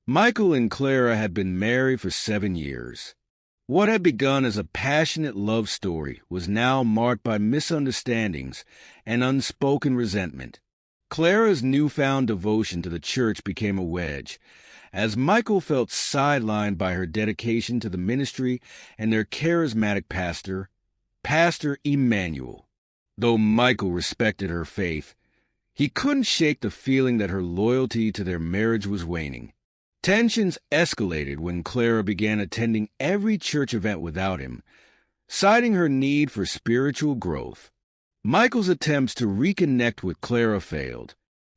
Michael and Clara had been married for 7 years. What had begun as a passionate love story was now marked by misunderstandings and unspoken resentment. Clara's newfound devotion to the church became a wedge, as Michael felt sidelined by her dedication to the ministry and their charismatic pastor, Pastor Emmanuel. Though Michael respected her faith, he couldn't shake the feeling that her loyalty to their marriage was waning. Tensions escalated when Clara began attending every church event without him, citing her need for spiritual growth. Michael's attempts to reconnect with Clara failed.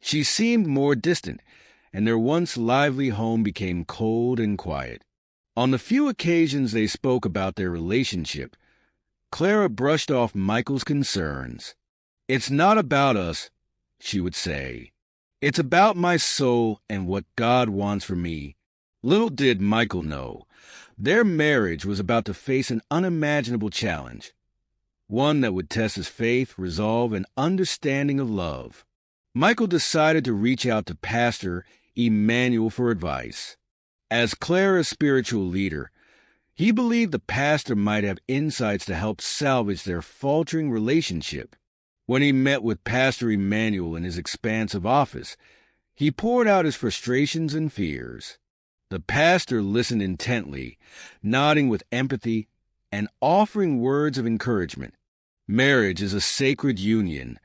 She seemed more distant, and their once lively home became cold and quiet. On the few occasions they spoke about their relationship, Clara brushed off Michael's concerns. "It's not about us," she would say. "It's about my soul and what God wants for me." Little did Michael know, their marriage was about to face an unimaginable challenge, one that would test his faith, resolve, and understanding of love. Michael decided to reach out to Pastor Emmanuel for advice. As Clara's spiritual leader, he believed the pastor might have insights to help salvage their faltering relationship. When he met with Pastor Emmanuel in his expansive office, he poured out his frustrations and fears. The pastor listened intently, nodding with empathy and offering words of encouragement. "Marriage is a sacred union,"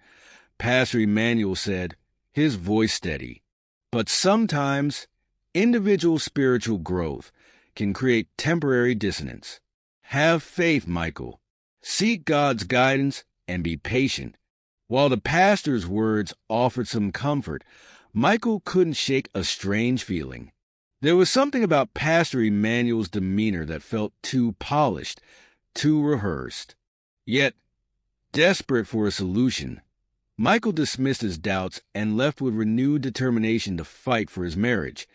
Pastor Emmanuel said, his voice steady. "But sometimes individual spiritual growth can create temporary dissonance. Have faith, Michael. Seek God's guidance and be patient." While the pastor's words offered some comfort, Michael couldn't shake a strange feeling. There was something about Pastor Emmanuel's demeanor that felt too polished, too rehearsed. Yet, desperate for a solution, Michael dismissed his doubts and left with renewed determination to fight for his marriage,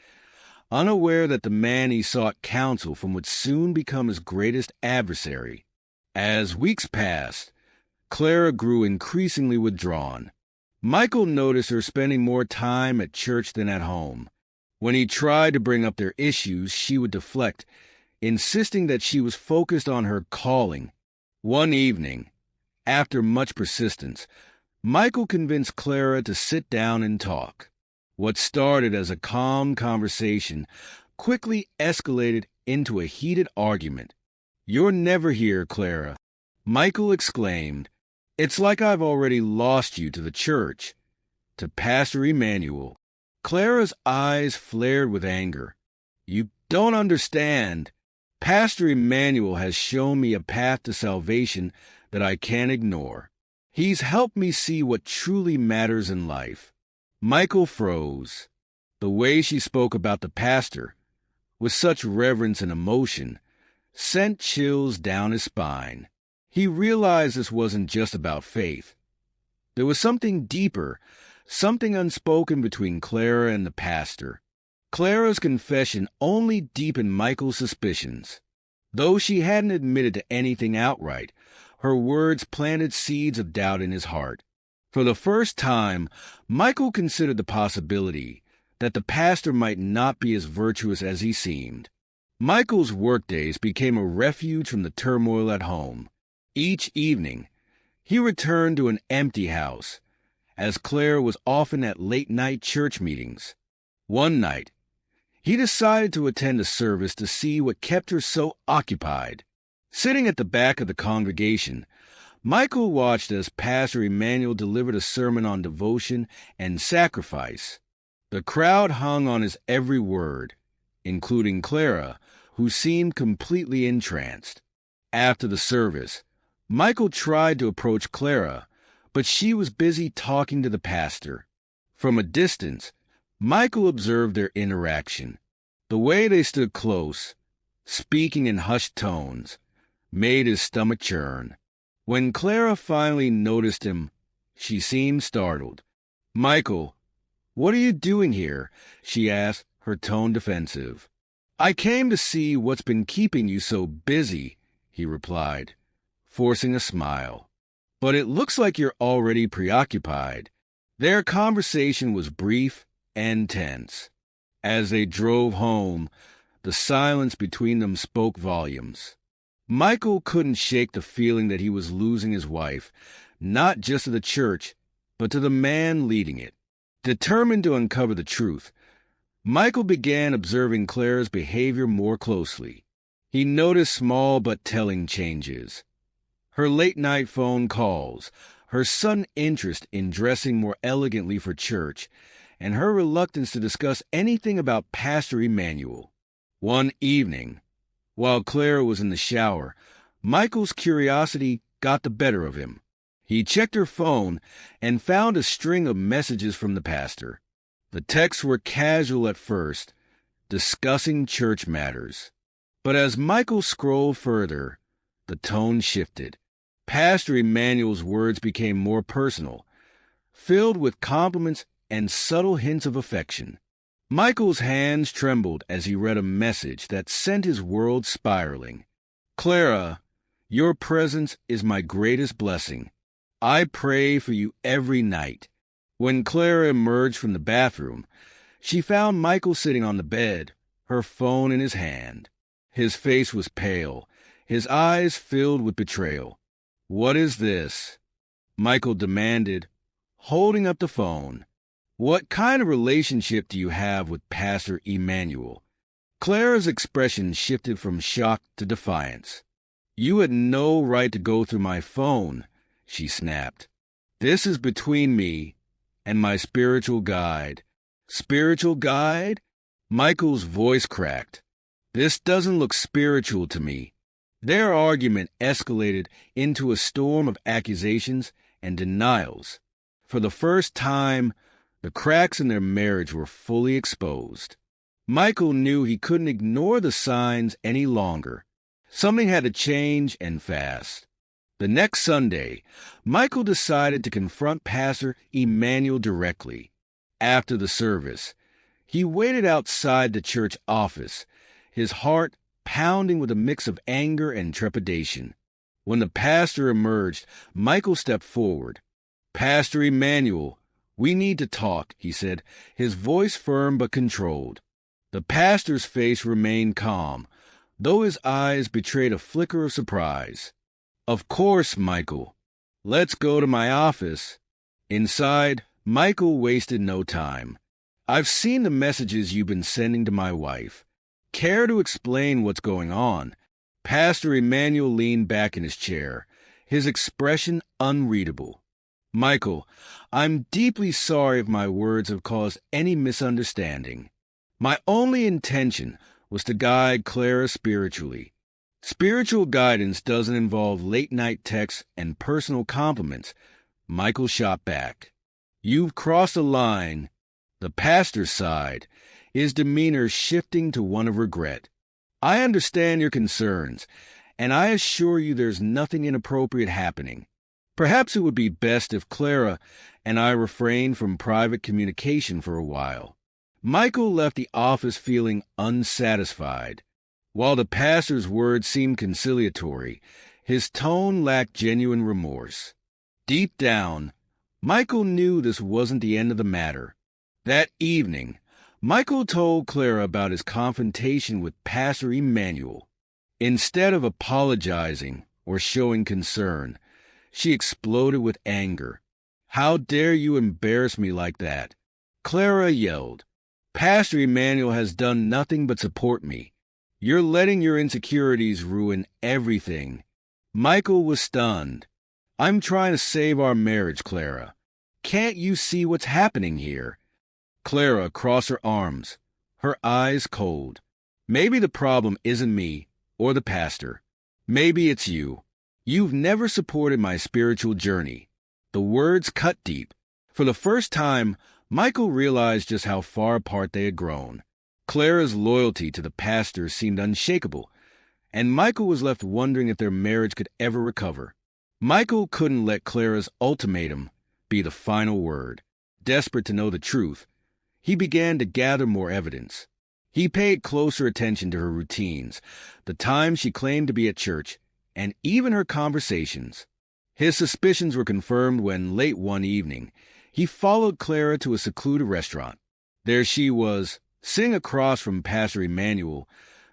unaware that the man he sought counsel from would soon become his greatest adversary. As weeks passed, Clara grew increasingly withdrawn. Michael noticed her spending more time at church than at home. When he tried to bring up their issues, she would deflect, insisting that she was focused on her calling. One evening, after much persistence, Michael convinced Clara to sit down and talk. What started as a calm conversation quickly escalated into a heated argument. "You're never here, Clara," Michael exclaimed. "It's like I've already lost you to the church, to Pastor Emmanuel." Clara's eyes flared with anger. "You don't understand. Pastor Emmanuel has shown me a path to salvation that I can't ignore. He's helped me see what truly matters in life." Michael froze. The way she spoke about the pastor, with such reverence and emotion, sent chills down his spine. He realized this wasn't just about faith. There was something deeper, something unspoken between Clara and the pastor. Clara's confession only deepened Michael's suspicions. Though she hadn't admitted to anything outright, her words planted seeds of doubt in his heart. For the first time, Michael considered the possibility that the pastor might not be as virtuous as he seemed. Michael's workdays became a refuge from the turmoil at home. Each evening, he returned to an empty house, as Clara was often at late-night church meetings. One night, he decided to attend a service to see what kept her so occupied. Sitting at the back of the congregation, Michael watched as Pastor Emmanuel delivered a sermon on devotion and sacrifice. The crowd hung on his every word, including Clara, who seemed completely entranced. After the service, Michael tried to approach Clara, but she was busy talking to the pastor. From a distance, Michael observed their interaction. The way they stood close, speaking in hushed tones, made his stomach churn. When Clara finally noticed him, she seemed startled. "Michael, what are you doing here?" she asked, her tone defensive. "I came to see what's been keeping you so busy," he replied, forcing a smile. "But it looks like you're already preoccupied." Their conversation was brief and tense. As they drove home, the silence between them spoke volumes. Michael couldn't shake the feeling that he was losing his wife, not just to the church, but to the man leading it. Determined to uncover the truth, Michael began observing Clara's behavior more closely. He noticed small but telling changes. Her late-night phone calls, her sudden interest in dressing more elegantly for church, and her reluctance to discuss anything about Pastor Emmanuel. One evening, while Clara was in the shower, Michael's curiosity got the better of him. He checked her phone and found a string of messages from the pastor. The texts were casual at first, discussing church matters. But as Michael scrolled further, the tone shifted. Pastor Emmanuel's words became more personal, filled with compliments and subtle hints of affection. Michael's hands trembled as he read a message that sent his world spiraling. Clara, your presence is my greatest blessing. I pray for you every night. When Clara emerged from the bathroom, she found Michael sitting on the bed, her phone in his hand. His face was pale, his eyes filled with betrayal. "What is this?" Michael demanded, holding up the phone. "What kind of relationship do you have with Pastor Emmanuel?" Clara's expression shifted from shock to defiance. "You had no right to go through my phone," she snapped. "This is between me and my spiritual guide." "Spiritual guide?" Michael's voice cracked. "This doesn't look spiritual to me." Their argument escalated into a storm of accusations and denials. For the first time, the cracks in their marriage were fully exposed. Michael knew he couldn't ignore the signs any longer. Something had to change, and fast. The next Sunday, Michael decided to confront Pastor Emmanuel directly. After the service, he waited outside the church office, his heart pounding with a mix of anger and trepidation. When the pastor emerged, Michael stepped forward. "Pastor Emmanuel, we need to talk," he said, his voice firm but controlled. The pastor's face remained calm, though his eyes betrayed a flicker of surprise. "Of course, Michael. Let's go to my office." Inside, Michael wasted no time. "I've seen the messages you've been sending to my wife. Care to explain what's going on?" Pastor Emmanuel leaned back in his chair, his expression unreadable. "Michael, I'm deeply sorry if my words have caused any misunderstanding. My only intention was to guide Clara spiritually. Spiritual guidance doesn't involve late-night texts and personal compliments." Michael shot back. "You've crossed a line." The pastor sighed, his demeanor shifting to one of regret. "I understand your concerns, and I assure you there's nothing inappropriate happening. Perhaps it would be best if Clara and I refrained from private communication for a while." Michael left the office feeling unsatisfied. While the pastor's words seemed conciliatory, his tone lacked genuine remorse. Deep down, Michael knew this wasn't the end of the matter. That evening, Michael told Clara about his confrontation with Pastor Emmanuel. Instead of apologizing or showing concern, she exploded with anger. "How dare you embarrass me like that?" Clara yelled. "Pastor Emmanuel has done nothing but support me. You're letting your insecurities ruin everything." Michael was stunned. "I'm trying to save our marriage, Clara. Can't you see what's happening here?" Clara crossed her arms, her eyes cold. "Maybe the problem isn't me or the pastor. Maybe it's you. You've never supported my spiritual journey." The words cut deep. For the first time, Michael realized just how far apart they had grown. Clara's loyalty to the pastor seemed unshakable, and Michael was left wondering if their marriage could ever recover. Michael couldn't let Clara's ultimatum be the final word. Desperate to know the truth, he began to gather more evidence. He paid closer attention to her routines, the times she claimed to be at church, and even her conversations. His suspicions were confirmed when, late one evening, he followed Clara to a secluded restaurant. There she was, Sitting across from Pastor Emmanuel,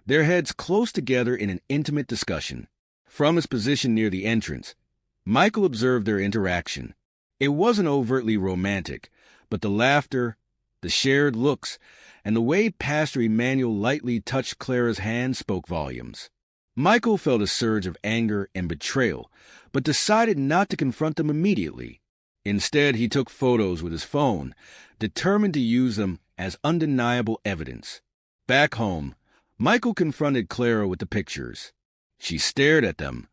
their heads close together in an intimate discussion. From his position near the entrance, Michael observed their interaction. It wasn't overtly romantic, but the laughter, the shared looks, and the way Pastor Emmanuel lightly touched Clara's hand spoke volumes. Michael felt a surge of anger and betrayal, but decided not to confront them immediately. Instead, he took photos with his phone, determined to use them as undeniable evidence. Back home, Michael confronted Clara with the pictures. She stared at them,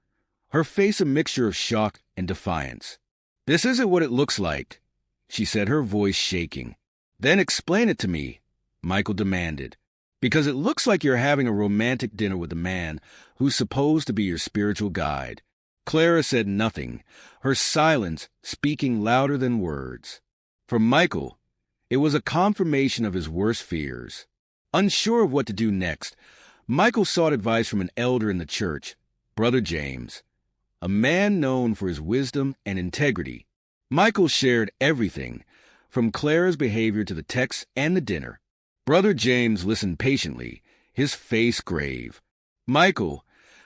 her face a mixture of shock and defiance. "This isn't what it looks like," she said, her voice shaking. "Then explain it to me," Michael demanded, "because it looks like you're having a romantic dinner with a man who's supposed to be your spiritual guide." Clara said nothing, her silence speaking louder than words. For Michael, it was a confirmation of his worst fears. Unsure of what to do next, Michael sought advice from an elder in the church, Brother James, a man known for his wisdom and integrity. Michael shared everything, from Clara's behavior to the texts and the dinner. Brother James listened patiently, his face grave. "Michael,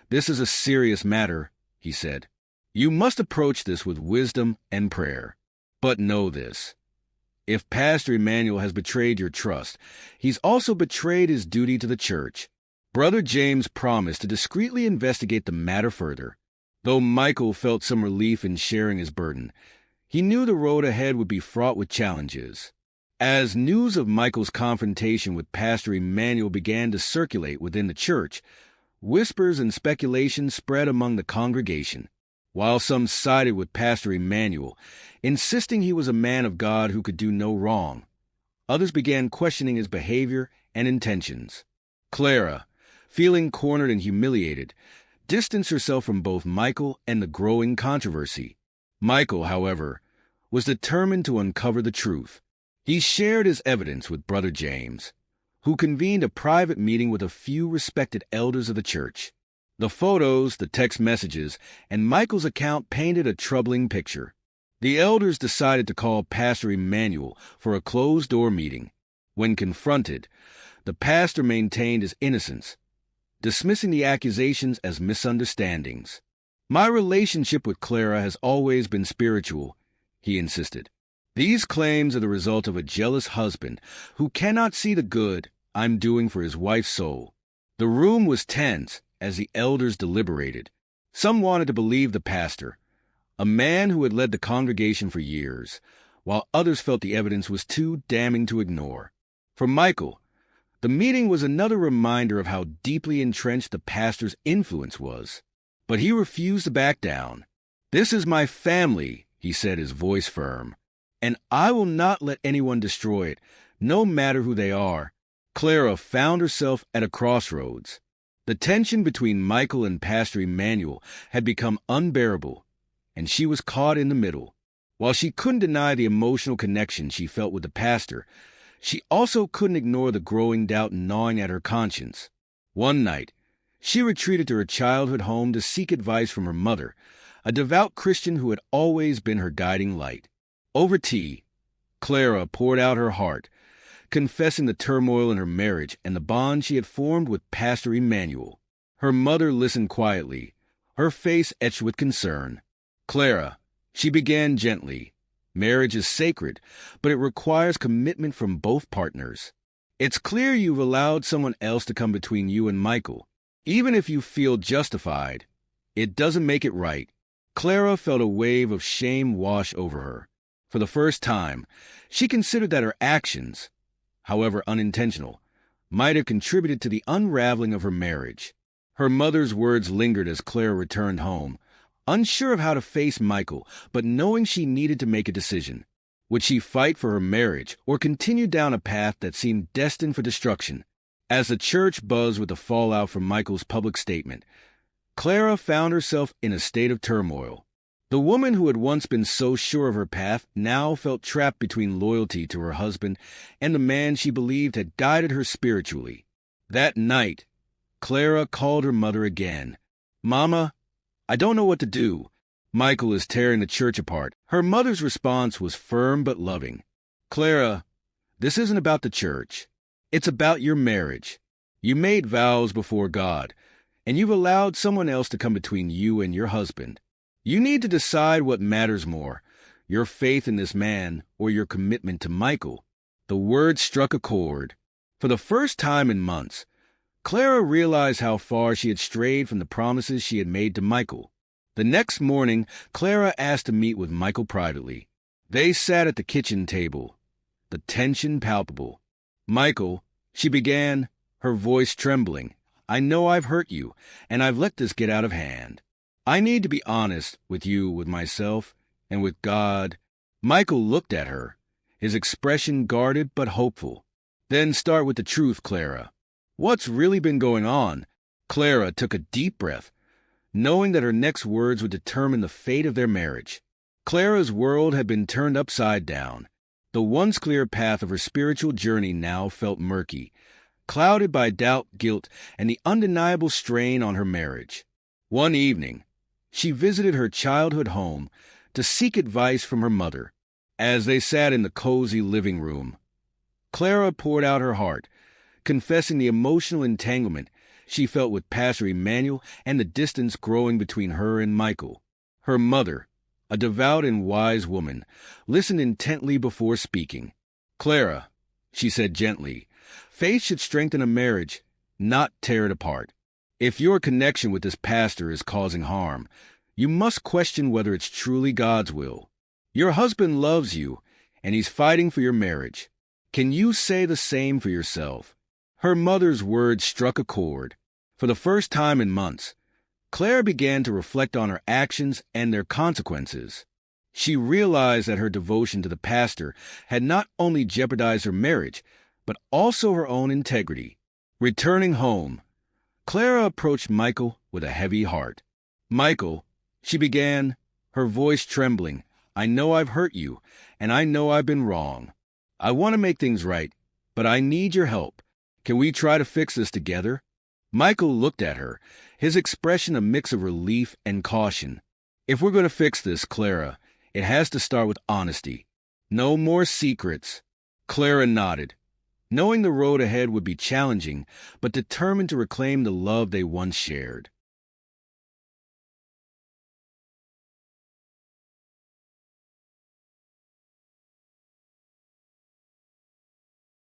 this is a serious matter," he said. "You must approach this with wisdom and prayer. But know this. If Pastor Emmanuel has betrayed your trust, he's also betrayed his duty to the church." Brother James promised to discreetly investigate the matter further. Though Michael felt some relief in sharing his burden, he knew the road ahead would be fraught with challenges. As news of Michael's confrontation with Pastor Emmanuel began to circulate within the church, whispers and speculation spread among the congregation. While some sided with Pastor Emmanuel, insisting he was a man of God who could do no wrong, others began questioning his behavior and intentions. Clara, feeling cornered and humiliated, distanced herself from both Michael and the growing controversy. Michael, however, was determined to uncover the truth. He shared his evidence with Brother James, who convened a private meeting with a few respected elders of the church. The photos, the text messages, and Michael's account painted a troubling picture. The elders decided to call Pastor Emmanuel for a closed-door meeting. When confronted, the pastor maintained his innocence, dismissing the accusations as misunderstandings. "My relationship with Clara has always been spiritual," he insisted. "These claims are the result of a jealous husband who cannot see the good I'm doing for his wife's soul." The room was tense as the elders deliberated. Some wanted to believe the pastor, a man who had led the congregation for years, while others felt the evidence was too damning to ignore. For Michael, the meeting was another reminder of how deeply entrenched the pastor's influence was. But he refused to back down. "This is my family," he said, his voice firm, "and I will not let anyone destroy it, no matter who they are." Clara found herself at a crossroads. The tension between Michael and Pastor Emmanuel had become unbearable, and she was caught in the middle. While she couldn't deny the emotional connection she felt with the pastor, she also couldn't ignore the growing doubt gnawing at her conscience. One night, she retreated to her childhood home to seek advice from her mother, a devout Christian who had always been her guiding light. Over tea, Clara poured out her heart, confessing the turmoil in her marriage and the bond she had formed with Pastor Emmanuel. Her mother listened quietly, her face etched with concern. "Clara," she began gently, "marriage is sacred, but it requires commitment from both partners. It's clear you've allowed someone else to come between you and Michael. Even if you feel justified, it doesn't make it right." Clara felt a wave of shame wash over her. For the first time, she considered that her actions, however unintentional, might have contributed to the unraveling of her marriage. Her mother's words lingered as Clara returned home, unsure of how to face Michael, but knowing she needed to make a decision. Would she fight for her marriage or continue down a path that seemed destined for destruction? As the church buzzed with the fallout from Michael's public statement, Clara found herself in a state of turmoil. The woman who had once been so sure of her path now felt trapped between loyalty to her husband and the man she believed had guided her spiritually. That night, Clara called her mother again. "Mama, I don't know what to do. Michael is tearing the church apart." Her mother's response was firm but loving. "Clara, this isn't about the church. It's about your marriage. You made vows before God, and you've allowed someone else to come between you and your husband. You need to decide what matters more, your faith in this man or your commitment to Michael. The word struck a chord. For the first time in months, Clara realized how far she had strayed from the promises she had made to Michael. The next morning, Clara asked to meet with Michael privately. They sat at the kitchen table, the tension palpable. Michael, she began, her voice trembling, I know I've hurt you, and I've let this get out of hand. I need to be honest with you, with myself, and with God. Michael looked at her, his expression guarded but hopeful. Then start with the truth, Clara. What's really been going on? Clara took a deep breath, knowing that her next words would determine the fate of their marriage. Clara's world had been turned upside down. The once clear path of her spiritual journey now felt murky, clouded by doubt, guilt, and the undeniable strain on her marriage. One evening, she visited her childhood home to seek advice from her mother. As they sat in the cozy living room, Clara poured out her heart, confessing the emotional entanglement she felt with Pastor Emmanuel and the distance growing between her and Michael. Her mother, a devout and wise woman, listened intently before speaking. Clara, she said gently, faith should strengthen a marriage, not tear it apart. If your connection with this pastor is causing harm, you must question whether it's truly God's will. Your husband loves you, and he's fighting for your marriage. Can you say the same for yourself? Her mother's words struck a chord. For the first time in months, Claire began to reflect on her actions and their consequences. She realized that her devotion to the pastor had not only jeopardized her marriage, but also her own integrity. Returning home, Clara approached Michael with a heavy heart. Michael, she began, her voice trembling, I know I've hurt you, and I know I've been wrong. I want to make things right, but I need your help. Can we try to fix this together? Michael looked at her, his expression a mix of relief and caution. If we're going to fix this, Clara, it has to start with honesty. No more secrets. Clara nodded, knowing the road ahead would be challenging, but determined to reclaim the love they once shared.